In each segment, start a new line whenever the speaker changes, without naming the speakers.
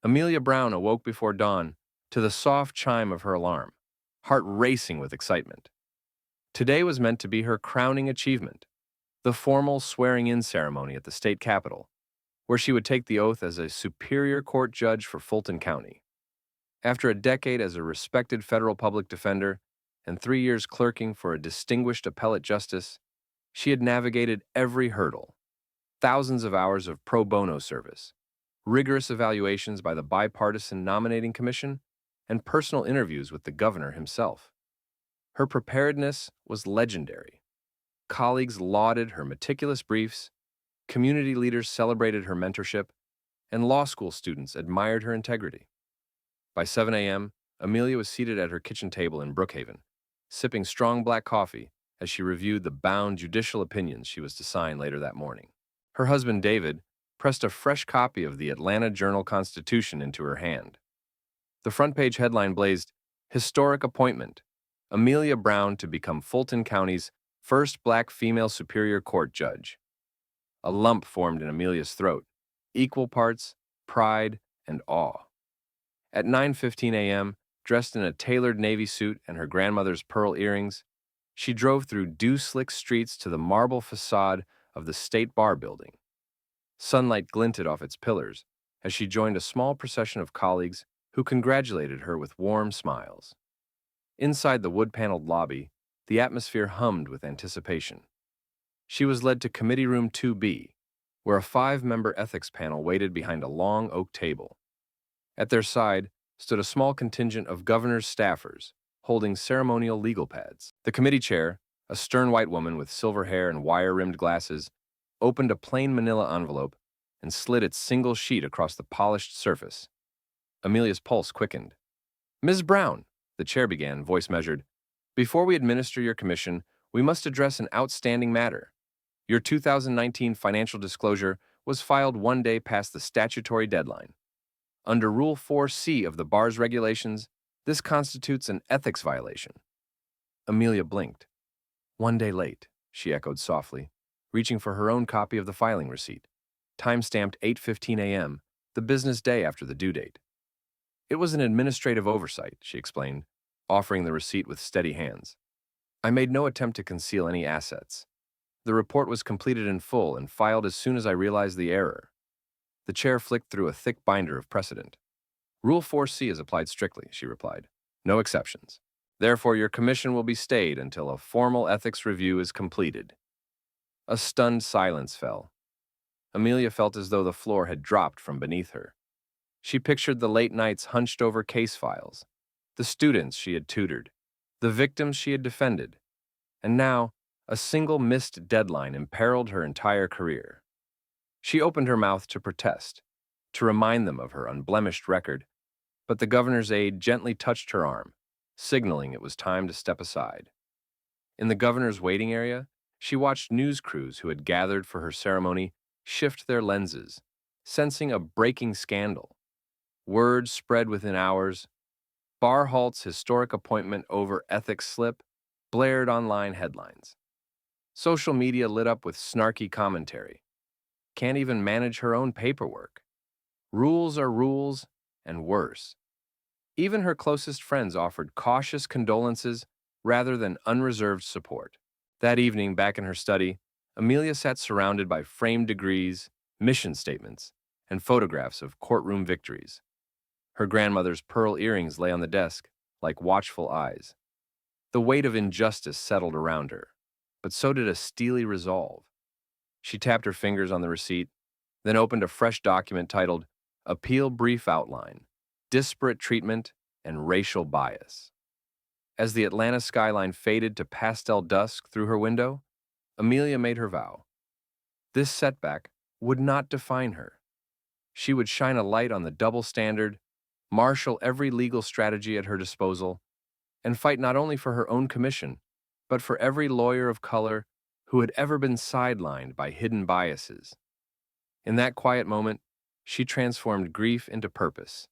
Amelia Brown awoke before dawn to the soft chime of her alarm, heart racing with excitement. Today was meant to be her crowning achievement, the formal swearing-in ceremony at the state capitol, where she would take the oath as a Superior Court judge for Fulton County. After a decade as a respected federal public defender and 3 years clerking for a distinguished appellate justice, she had navigated every hurdle: thousands of hours of pro bono service, rigorous evaluations by the bipartisan nominating commission, and personal interviews with the governor himself. Her preparedness was legendary. Colleagues lauded her meticulous briefs, community leaders celebrated her mentorship, and law school students admired her integrity. By 7 a.m., Amelia was seated at her kitchen table in Brookhaven, sipping strong black coffee as she reviewed the bound judicial opinions she was to sign later that morning. Her husband, David, pressed a fresh copy of the Atlanta Journal-Constitution into her hand. The front page headline blazed, "Historic Appointment: Amelia Brown to become Fulton County's first black female Superior Court judge." A lump formed in Amelia's throat, equal parts pride and awe. At 9:15 a.m., dressed in a tailored navy suit and her grandmother's pearl earrings, she drove through dew-slick streets to the marble facade of the State Bar Building. Sunlight glinted off its pillars as she joined a small procession of colleagues who congratulated her with warm smiles. Inside the wood-paneled lobby, the atmosphere hummed with anticipation. She was led to Committee Room 2B, where a 5-member ethics panel waited behind a long oak table. At their side stood a small contingent of governor's staffers, holding ceremonial legal pads. The committee chair, a stern white woman with silver hair and wire-rimmed glasses, opened a plain manila envelope and slid its single sheet across the polished surface. Amelia's pulse quickened. "Ms. Brown," the chair began, voice measured, "before we administer your commission, we must address an outstanding matter. Your 2019 financial disclosure was filed 1 day past the statutory deadline. Under Rule 4C of the bar's regulations, this constitutes an ethics violation." Amelia blinked. "1 day late," she echoed softly, reaching for her own copy of the filing receipt, time-stamped 8:15 a.m., the business day after the due date. "It was an administrative oversight," she explained, offering the receipt with steady hands. "I made no attempt to conceal any assets. The report was completed in full and filed as soon as I realized the error." The chair flicked through a thick binder of precedent. "Rule 4C is applied strictly," she replied. "No exceptions. Therefore, your commission will be stayed until a formal ethics review is completed." A stunned silence fell. Amelia felt as though the floor had dropped from beneath her. She pictured the late nights hunched over case files, the students she had tutored, the victims she had defended, and now a single missed deadline imperiled her entire career. She opened her mouth to protest, to remind them of her unblemished record, but the governor's aide gently touched her arm, signaling it was time to step aside. In the governor's waiting area, she watched news crews who had gathered for her ceremony shift their lenses, sensing a breaking scandal. Word spread within hours. Bar Halt's historic appointment over ethics slip blared online headlines. Social media lit up with snarky commentary. Can't even manage her own paperwork. Rules are rules, and worse. Even her closest friends offered cautious condolences rather than unreserved support. That evening, back in her study, Amelia sat surrounded by framed degrees, mission statements, and photographs of courtroom victories. Her grandmother's pearl earrings lay on the desk, like watchful eyes. The weight of injustice settled around her, but so did a steely resolve. She tapped her fingers on the receipt, then opened a fresh document titled Appeal Brief Outline, Disparate Treatment and Racial Bias. As the Atlanta skyline faded to pastel dusk through her window, Amelia made her vow. This setback would not define her. She would shine a light on the double standard, marshal every legal strategy at her disposal, and fight not only for her own commission, but for every lawyer of color who had ever been sidelined by hidden biases. In that quiet moment, she transformed grief into purpose,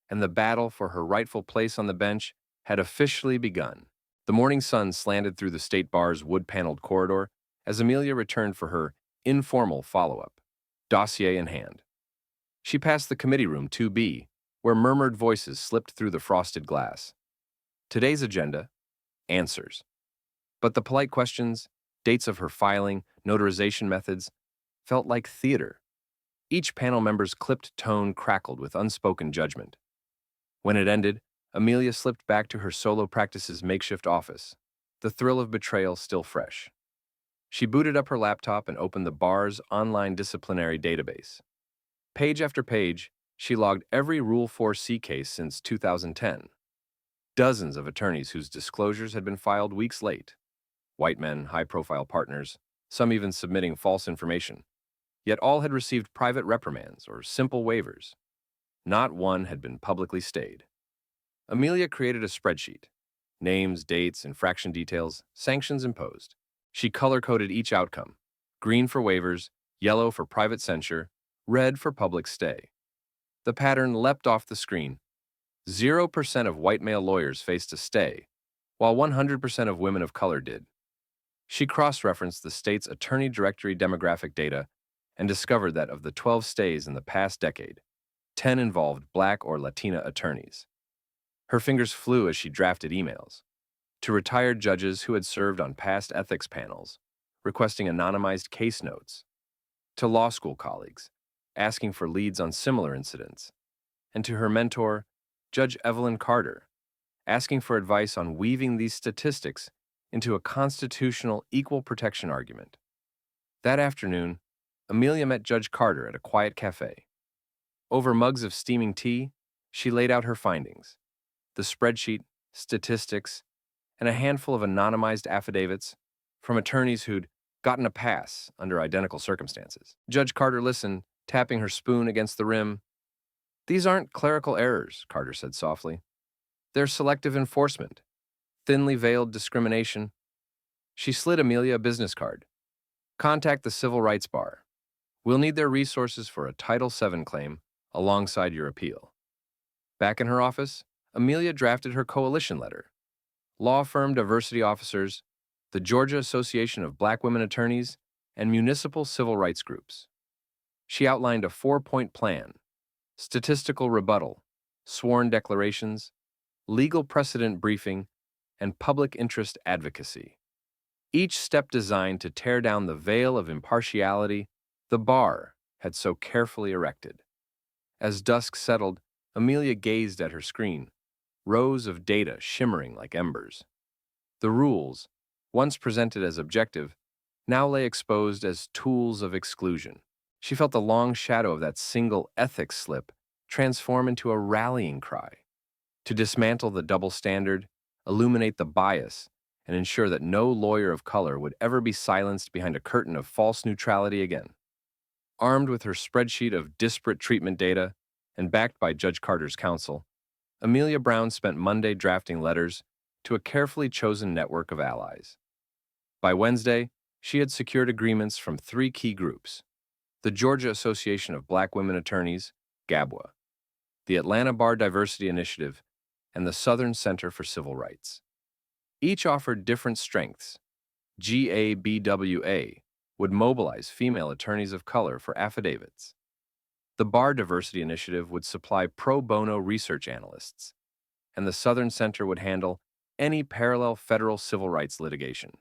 and the battle for her rightful place on the bench had officially begun. The morning sun slanted through the state bar's wood-paneled corridor as Amelia returned for her informal follow-up, dossier in hand. She passed the committee room 2B, where murmured voices slipped through the frosted glass. Today's agenda: answers. But the polite questions, dates of her filing, notarization methods, felt like theater. Each panel member's clipped tone crackled with unspoken judgment. When it ended, Amelia slipped back to her solo practice's makeshift office, the thrill of betrayal still fresh. She booted up her laptop and opened the bar's online disciplinary database. Page after page, she logged every Rule 4C case since 2010. Dozens of attorneys whose disclosures had been filed weeks late. White men, high-profile partners, some even submitting false information. Yet all had received private reprimands or simple waivers. Not one had been publicly stayed. Amelia created a spreadsheet. Names, dates, infraction details, sanctions imposed. She color-coded each outcome. Green for waivers, yellow for private censure, red for public stay. The pattern leapt off the screen. 0% of white male lawyers faced a stay, while 100% of women of color did. She cross-referenced the state's attorney directory demographic data and discovered that of the 12 stays in the past decade, 10 involved Black or Latina attorneys. Her fingers flew as she drafted emails to retired judges who had served on past ethics panels, requesting anonymized case notes, to law school colleagues, asking for leads on similar incidents, and to her mentor, Judge Evelyn Carter, asking for advice on weaving these statistics into a constitutional equal protection argument. That afternoon, Amelia met Judge Carter at a quiet cafe. Over mugs of steaming tea, she laid out her findings: the spreadsheet, statistics, and a handful of anonymized affidavits from attorneys who'd gotten a pass under identical circumstances. Judge Carter listened, tapping her spoon against the rim. "These aren't clerical errors," Carter said softly. "They're selective enforcement, thinly veiled discrimination." She slid Amelia a business card. "Contact the Civil Rights Bar. We'll need their resources for a Title VII claim alongside your appeal." Back in her office, Amelia drafted her coalition letter. Law firm diversity officers, the Georgia Association of Black Women Attorneys, and municipal civil rights groups. She outlined a 4-point plan: statistical rebuttal, sworn declarations, legal precedent briefing, and public interest advocacy. Each step designed to tear down the veil of impartiality the bar had so carefully erected. As dusk settled, Amelia gazed at her screen, rows of data shimmering like embers. The rules, once presented as objective, now lay exposed as tools of exclusion. She felt the long shadow of that single ethics slip transform into a rallying cry to dismantle the double standard, illuminate the bias, and ensure that no lawyer of color would ever be silenced behind a curtain of false neutrality again. Armed with her spreadsheet of disparate treatment data and backed by Judge Carter's counsel, Amelia Brown spent Monday drafting letters to a carefully chosen network of allies. By Wednesday, she had secured agreements from 3 key groups: the Georgia Association of Black Women Attorneys, GABWA, the Atlanta Bar Diversity Initiative, and the Southern Center for Civil Rights. Each offered different strengths. GABWA would mobilize female attorneys of color for affidavits. The Bar Diversity Initiative would supply pro bono research analysts, and the Southern Center would handle any parallel federal civil rights litigation.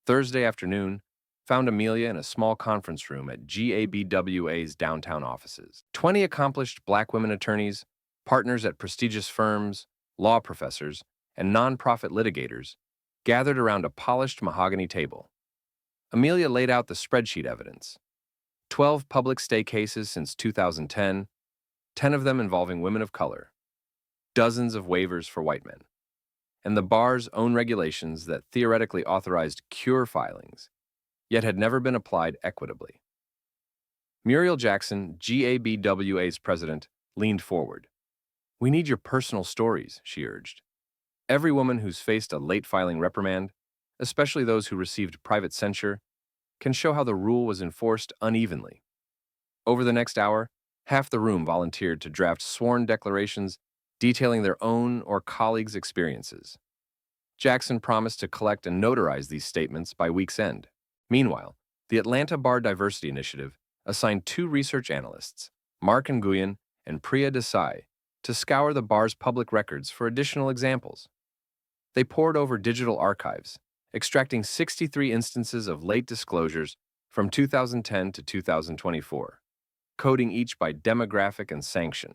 Thursday afternoon found Amelia in a small conference room at GABWA's downtown offices. 20 accomplished Black women attorneys, partners at prestigious firms, law professors, and nonprofit litigators gathered around a polished mahogany table. Amelia laid out the spreadsheet evidence: 12 public stay cases since 2010, 10 of them involving women of color, dozens of waivers for white men, and the bar's own regulations that theoretically authorized cure filings, yet had never been applied equitably. Muriel Jackson, GABWA's president, leaned forward. "We need your personal stories," she urged. "Every woman who's faced a late filing reprimand, especially those who received private censure, can show how the rule was enforced unevenly." Over the next hour, half the room volunteered to draft sworn declarations detailing their own or colleagues' experiences. Jackson promised to collect and notarize these statements by week's end. Meanwhile, the Atlanta Bar Diversity Initiative assigned 2 research analysts, Mark Nguyen and Priya Desai to scour the bar's public records for additional examples. They pored over digital archives, extracting 63 instances of late disclosures from 2010 to 2024, coding each by demographic and sanction.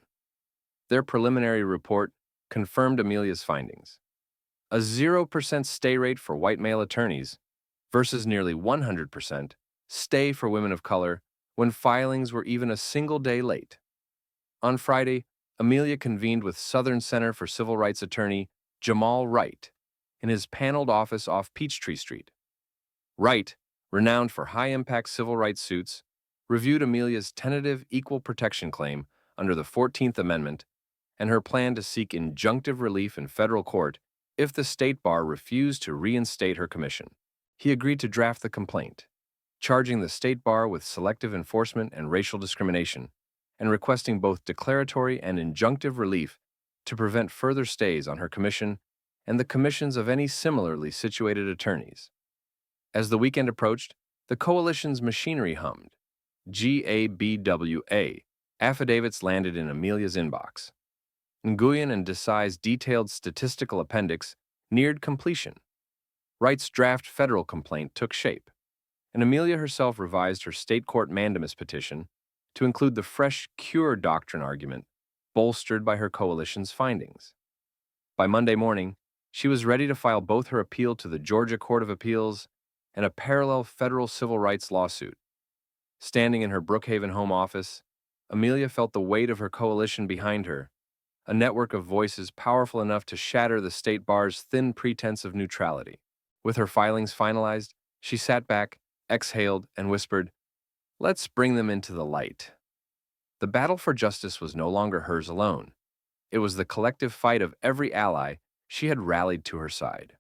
Their preliminary report confirmed Amelia's findings. A 0% stay rate for white male attorneys versus nearly 100% stay for women of color when filings were even a single day late. On Friday, Amelia convened with Southern Center for Civil Rights attorney Jamal Wright in his paneled office off Peachtree Street. Wright, renowned for high-impact civil rights suits, reviewed Amelia's tentative equal protection claim under the 14th Amendment and her plan to seek injunctive relief in federal court if the state bar refused to reinstate her commission. He agreed to draft the complaint, charging the state bar with selective enforcement and racial discrimination, and requesting both declaratory and injunctive relief to prevent further stays on her commission and the commissions of any similarly situated attorneys. As the weekend approached, the coalition's machinery hummed. GABWA affidavits landed in Amelia's inbox. Nguyen and Desai's detailed statistical appendix neared completion. Wright's draft federal complaint took shape, and Amelia herself revised her state court mandamus petition to include the fresh cure doctrine argument bolstered by her coalition's findings. By Monday morning, she was ready to file both her appeal to the Georgia Court of Appeals and a parallel federal civil rights lawsuit. Standing in her Brookhaven home office, Amelia felt the weight of her coalition behind her, a network of voices powerful enough to shatter the state bar's thin pretense of neutrality. With her filings finalized, she sat back, exhaled, and whispered, "Let's bring them into the light." The battle for justice was no longer hers alone. It was the collective fight of every ally she had rallied to her side.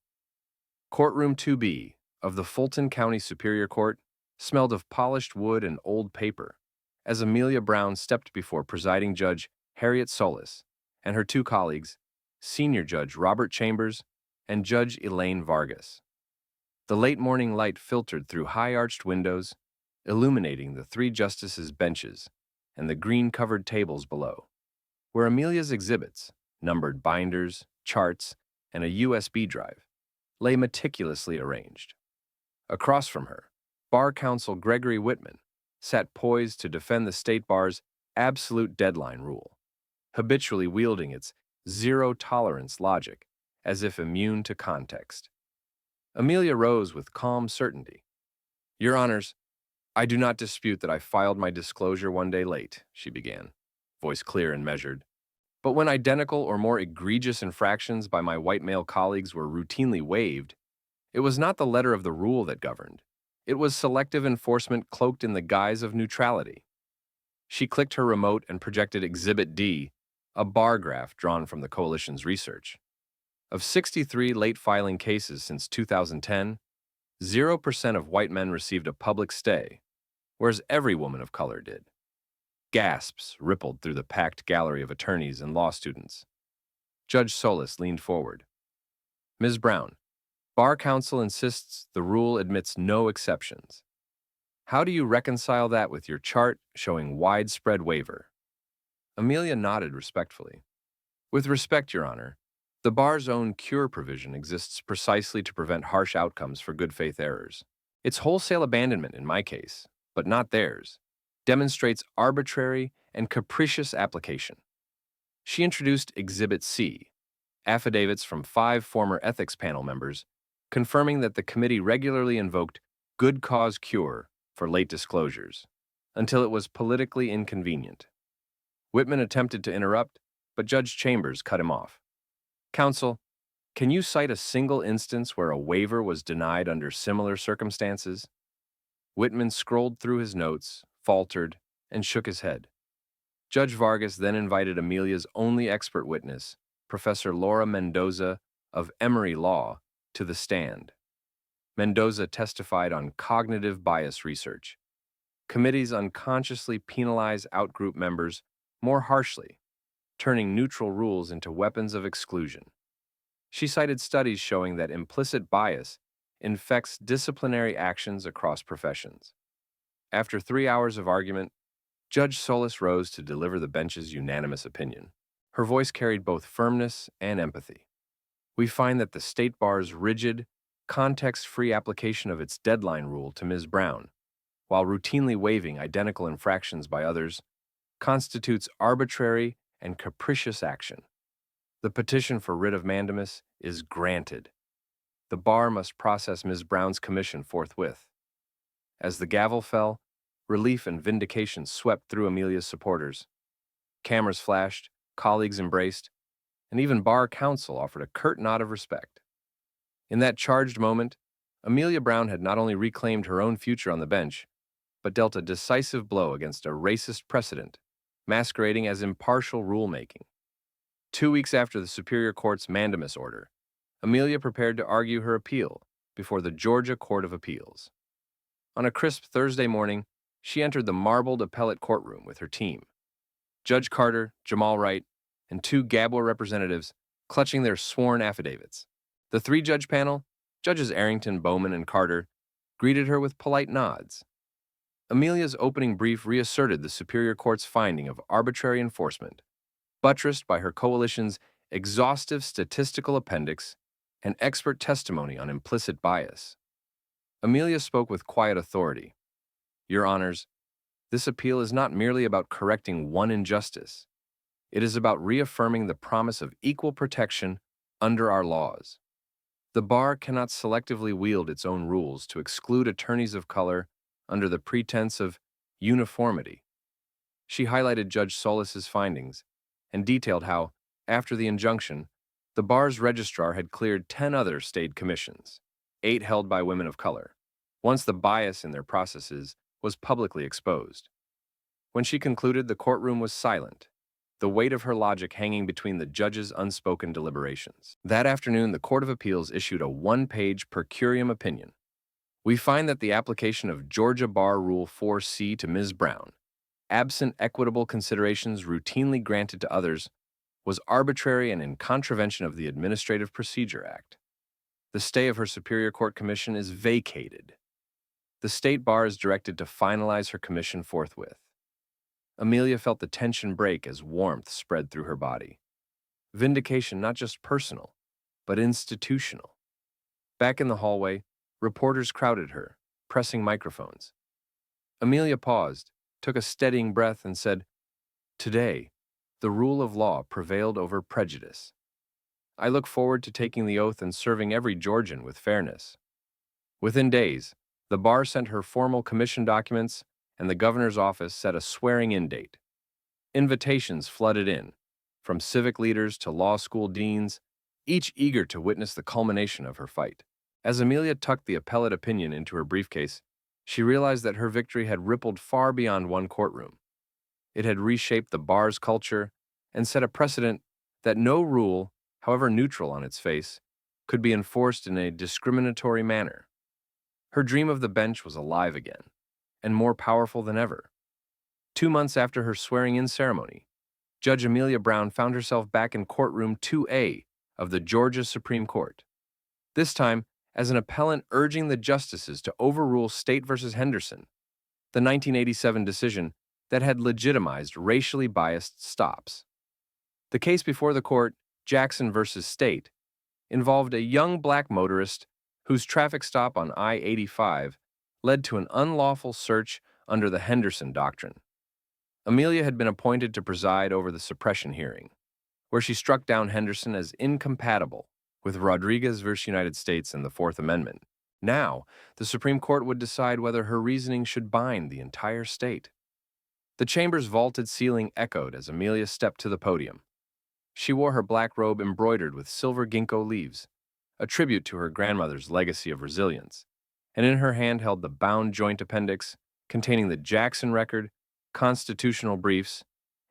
Courtroom 2B of the Fulton County Superior Court smelled of polished wood and old paper as Amelia Brown stepped before presiding Judge Harriet Solis and her two colleagues, Senior Judge Robert Chambers and Judge Elaine Vargas. The late morning light filtered through high-arched windows, illuminating the three justices' benches and the green-covered tables below, where Amelia's exhibits, numbered binders, charts, and a USB drive, lay meticulously arranged. Across from her, Bar Counsel Gregory Whitman sat poised to defend the state bar's absolute deadline rule, habitually wielding its zero-tolerance logic as if immune to context. Amelia rose with calm certainty. "Your Honors, I do not dispute that I filed my disclosure one day late," she began, voice clear and measured. "But when identical or more egregious infractions by my white male colleagues were routinely waived, it was not the letter of the rule that governed. It was selective enforcement cloaked in the guise of neutrality." She clicked her remote and projected Exhibit D, a bar graph drawn from the coalition's research. Of 63 late filing cases since 2010, 0% of white men received a public stay, whereas every woman of color did. Gasps rippled through the packed gallery of attorneys and law students. Judge Solis leaned forward. "Ms. Brown, Bar Counsel insists the rule admits no exceptions. How do you reconcile that with your chart showing widespread waiver?" Amelia nodded respectfully. "With respect, Your Honor, the bar's own cure provision exists precisely to prevent harsh outcomes for good faith errors. Its wholesale abandonment in my case, but not theirs, demonstrates arbitrary and capricious application." She introduced Exhibit C, affidavits from 5 former ethics panel members confirming that the committee regularly invoked good cause cure for late disclosures until it was politically inconvenient. Whitman attempted to interrupt, but Judge Chambers cut him off. "Counsel, can you cite a single instance where a waiver was denied under similar circumstances?" Whitman scrolled through his notes, faltered, and shook his head. Judge Vargas then invited Amelia's only expert witness, Professor Laura Mendoza of Emory Law, to the stand. Mendoza testified on cognitive bias research. Committees unconsciously penalize outgroup members more harshly, turning neutral rules into weapons of exclusion. She cited studies showing that implicit bias infects disciplinary actions across professions. After 3 hours of argument, Judge Solis rose to deliver the bench's unanimous opinion. Her voice carried both firmness and empathy. We find that the state bar's rigid, context-free application of its deadline rule to Ms. Brown, while routinely waiving identical infractions by others, constitutes arbitrary and capricious action. The petition for writ of mandamus is granted. The bar must process Ms. Brown's commission forthwith. As the gavel fell, relief and vindication swept through Amelia's supporters. Cameras flashed, colleagues embraced, and even bar counsel offered a curt nod of respect. In that charged moment, Amelia Brown had not only reclaimed her own future on the bench, but dealt a decisive blow against a racist precedent, masquerading as impartial rulemaking. 2 weeks after the Superior Court's mandamus order, Amelia prepared to argue her appeal before the Georgia Court of Appeals. On a crisp Thursday morning, she entered the marbled appellate courtroom with her team. Judge Carter, Jamal Wright, and 2 Gabler representatives clutching their sworn affidavits. The 3-judge panel, Judges Arrington, Bowman, and Carter, greeted her with polite nods. Amelia's opening brief reasserted the Superior Court's finding of arbitrary enforcement, buttressed by her coalition's exhaustive statistical appendix and expert testimony on implicit bias. Amelia spoke with quiet authority. Your Honors, this appeal is not merely about correcting one injustice. It is about reaffirming the promise of equal protection under our laws. The bar cannot selectively wield its own rules to exclude attorneys of color under the pretense of uniformity. She highlighted Judge Solis's findings and detailed how, after the injunction, the bar's registrar had cleared 10 other state commissions, 8 held by women of color, once the bias in their processes was publicly exposed. When she concluded, the courtroom was silent, the weight of her logic hanging between the judge's unspoken deliberations. That afternoon, the Court of Appeals issued a 1-page per curiam opinion. We find that the application of Georgia Bar Rule 4C to Ms. Brown, absent equitable considerations routinely granted to others, was arbitrary and in contravention of the Administrative Procedure Act. The stay of her Superior Court commission is vacated. The state bar is directed to finalize her commission forthwith. Amelia felt the tension break as warmth spread through her body. Vindication not just personal, but institutional. Back in the hallway, reporters crowded her, pressing microphones. Amelia paused, took a steadying breath, and said, "Today, the rule of law prevailed over prejudice. I look forward to taking the oath and serving every Georgian with fairness." Within days, the bar sent her formal commission documents, and the governor's office set a swearing-in date. Invitations flooded in, from civic leaders to law school deans, each eager to witness the culmination of her fight. As Amelia tucked the appellate opinion into her briefcase, she realized that her victory had rippled far beyond one courtroom. It had reshaped the bar's culture and set a precedent that no rule, however neutral on its face, could be enforced in a discriminatory manner. Her dream of the bench was alive again, and more powerful than ever. 2 months after her swearing-in ceremony, Judge Amelia Brown found herself back in courtroom 2A of the Georgia Supreme Court, this time as an appellant urging the justices to overrule State v. Henderson, the 1987 decision that had legitimized racially biased stops. The case before the court, Jackson v. State, involved a young black motorist whose traffic stop on I-85 led to an unlawful search under the Henderson Doctrine. Amelia had been appointed to preside over the suppression hearing, where she struck down Henderson as incompatible with Rodriguez v. United States and the Fourth Amendment. Now, the Supreme Court would decide whether her reasoning should bind the entire state. The chamber's vaulted ceiling echoed as Amelia stepped to the podium. She wore her black robe embroidered with silver ginkgo leaves, a tribute to her grandmother's legacy of resilience, and in her hand held the bound joint appendix containing the Jackson record, constitutional briefs,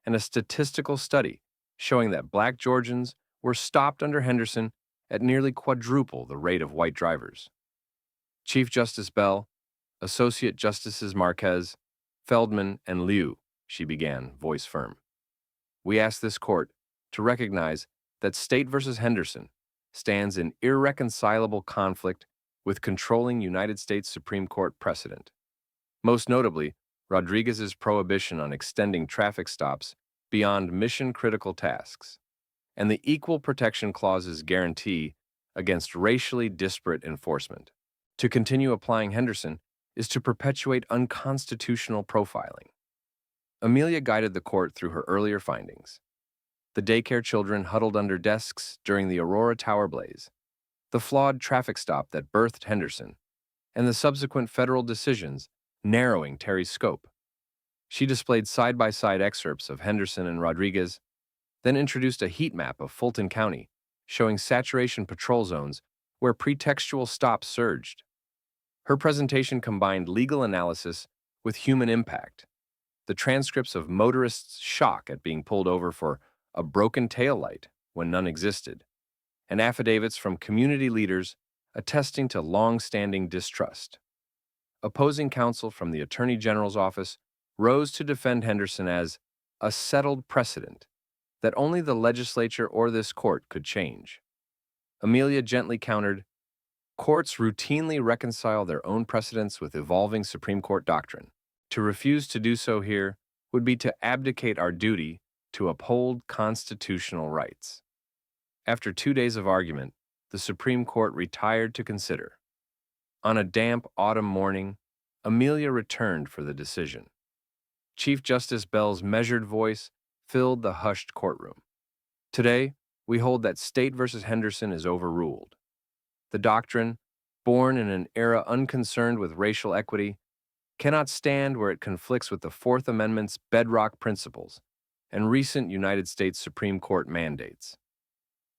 and a statistical study showing that black Georgians were stopped under Henderson at nearly quadruple the rate of white drivers. Chief Justice Bell, Associate Justices Marquez, Feldman, and Liu, she began, voice firm. We ask this court to recognize that State v. Henderson stands in irreconcilable conflict with controlling United States Supreme Court precedent, most notably Rodriguez's prohibition on extending traffic stops beyond mission-critical tasks, and the Equal Protection Clause's guarantee against racially disparate enforcement. To continue applying Henderson is to perpetuate unconstitutional profiling. Amelia guided the court through her earlier findings. The daycare children huddled under desks during the Aurora Tower blaze, the flawed traffic stop that birthed Henderson, and the subsequent federal decisions narrowing Terry's scope. She displayed side-by-side excerpts of Henderson and Rodriguez, then introduced a heat map of Fulton County, showing saturation patrol zones where pretextual stops surged. Her presentation combined legal analysis with human impact. The transcripts of motorists' shock at being pulled over for a broken taillight when none existed, and affidavits from community leaders attesting to long-standing distrust. Opposing counsel from the Attorney General's office rose to defend Henderson as a settled precedent that only the legislature or this court could change. Amelia gently countered, "Courts routinely reconcile their own precedents with evolving Supreme Court doctrine. To refuse to do so here would be to abdicate our duty to uphold constitutional rights." After 2 days of argument, the Supreme Court retired to consider. On a damp autumn morning, Amelia returned for the decision. Chief Justice Bell's measured voice filled the hushed courtroom. "Today, we hold that State v. Henderson is overruled. The doctrine, born in an era unconcerned with racial equity, cannot stand where it conflicts with the Fourth Amendment's bedrock principles and recent United States Supreme Court mandates.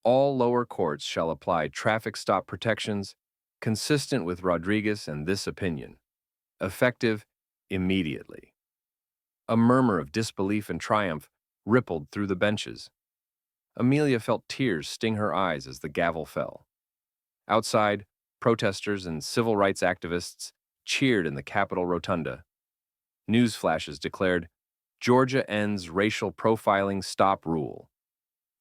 All lower courts shall apply traffic stop protections consistent with Rodriguez and this opinion, effective immediately." A murmur of disbelief and triumph rippled through the benches. Amelia felt tears sting her eyes as the gavel fell. Outside, protesters and civil rights activists cheered in the Capitol rotunda. News flashes declared, "Georgia ends racial profiling stop rule."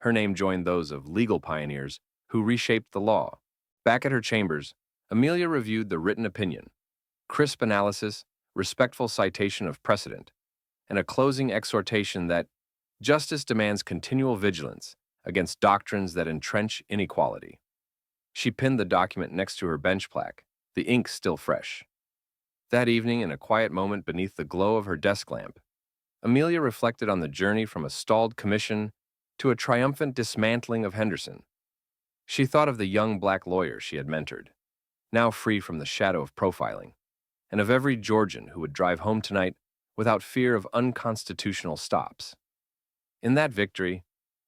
Her name joined those of legal pioneers who reshaped the law. Back at her chambers, Amelia reviewed the written opinion, crisp analysis, respectful citation of precedent, and a closing exhortation that justice demands continual vigilance against doctrines that entrench inequality. She pinned the document next to her bench plaque, the ink still fresh. That evening, in a quiet moment beneath the glow of her desk lamp, Amelia reflected on the journey from a stalled commission to a triumphant dismantling of Henderson. She thought of the young black lawyer she had mentored, now free from the shadow of profiling, and of every Georgian who would drive home tonight without fear of unconstitutional stops. In that victory,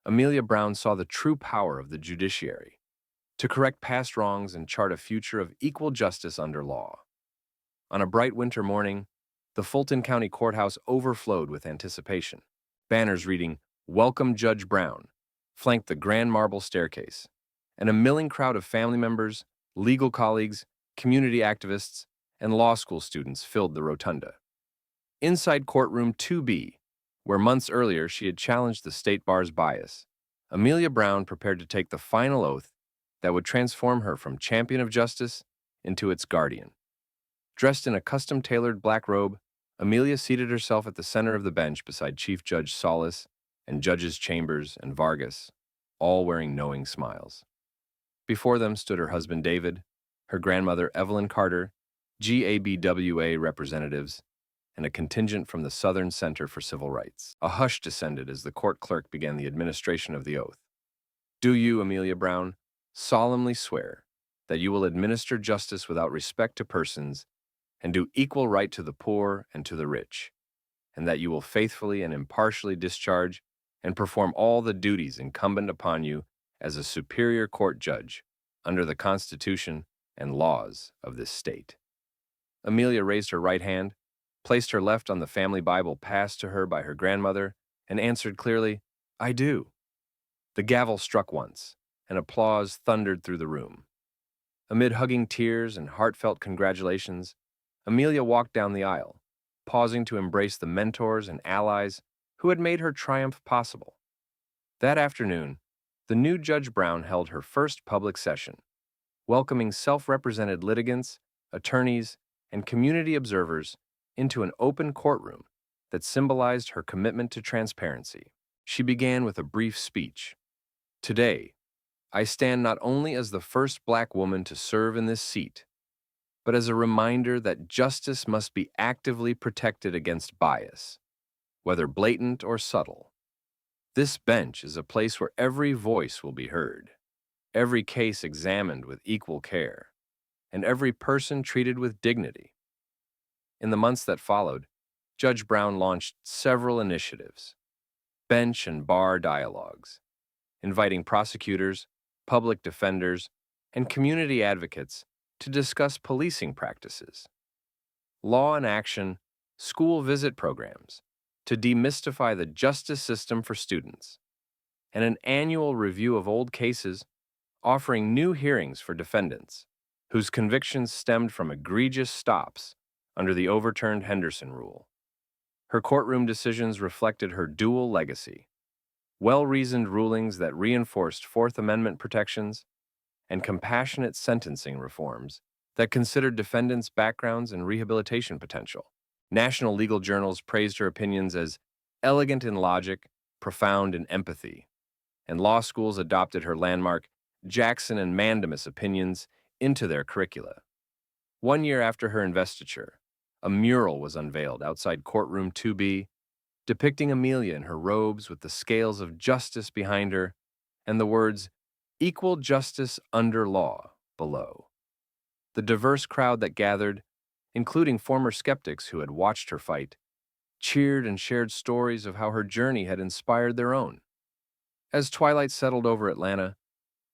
Amelia Brown saw the true power of the judiciary to correct past wrongs and chart a future of equal justice under law. On a bright winter morning, the Fulton County Courthouse overflowed with anticipation. Banners reading, "Welcome Judge Brown," flanked the grand marble staircase, and a milling crowd of family members, legal colleagues, community activists, and law school students filled the rotunda. Inside courtroom 2B, where months earlier she had challenged the state bar's bias, Amelia Brown prepared to take the final oath that would transform her from champion of justice into its guardian. Dressed in a custom-tailored black robe, Amelia seated herself at the center of the bench beside Chief Judge Solis and Judges Chambers and Vargas, all wearing knowing smiles. Before them stood her husband David, her grandmother Evelyn Carter, GABWA representatives, and a contingent from the Southern Center for Civil Rights. A hush descended as the court clerk began the administration of the oath. "Do you, Amelia Brown, solemnly swear that you will administer justice without respect to persons and do equal right to the poor and to the rich, and that you will faithfully and impartially discharge and perform all the duties incumbent upon you as a superior court judge under the Constitution and laws of this state?" Amelia raised her right hand, placed her left on the family Bible passed to her by her grandmother, and answered clearly, "I do." The gavel struck once, and applause thundered through the room. Amid hugging tears and heartfelt congratulations, Amelia walked down the aisle, pausing to embrace the mentors and allies who had made her triumph possible. That afternoon, the new Judge Brown held her first public session, welcoming self-represented litigants, attorneys, and community observers into an open courtroom that symbolized her commitment to transparency. She began with a brief speech. Today, I stand not only as the first Black woman to serve in this seat, but as a reminder that justice must be actively protected against bias, whether blatant or subtle. This bench is a place where every voice will be heard, every case examined with equal care, and every person treated with dignity. In the months that followed, Judge Brown launched several initiatives, bench and bar dialogues, inviting prosecutors, public defenders, and community advocates to discuss policing practices, law in action, school visit programs to demystify the justice system for students, and an annual review of old cases offering new hearings for defendants whose convictions stemmed from egregious stops under the overturned Henderson Rule. Her courtroom decisions reflected her dual legacy: well-reasoned rulings that reinforced Fourth Amendment protections and compassionate sentencing reforms that considered defendants' backgrounds and rehabilitation potential. National legal journals praised her opinions as elegant in logic, profound in empathy, and law schools adopted her landmark Jackson and Mandamus opinions into their curricula. 1 year after her investiture, a mural was unveiled outside courtroom 2B, depicting Amelia in her robes with the scales of justice behind her and the words, "Equal justice under law," below. The diverse crowd that gathered, including former skeptics who had watched her fight, cheered and shared stories of how her journey had inspired their own. As twilight settled over Atlanta,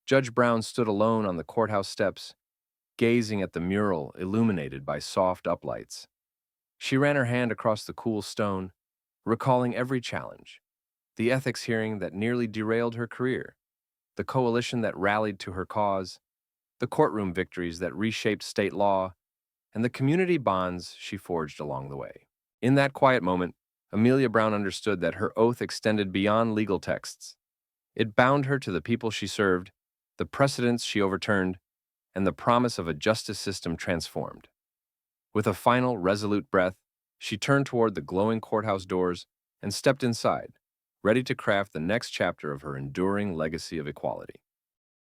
Judge Brown stood alone on the courthouse steps, gazing at the mural illuminated by soft uplights. She ran her hand across the cool stone, recalling every challenge: the ethics hearing that nearly derailed her career, the coalition that rallied to her cause, the courtroom victories that reshaped state law, and the community bonds she forged along the way. In that quiet moment, Amelia Brown understood that her oath extended beyond legal texts. It bound her to the people she served, the precedents she overturned, and the promise of a justice system transformed. With a final, resolute breath, she turned toward the glowing courthouse doors and stepped inside, ready to craft the next chapter of her enduring legacy of equality.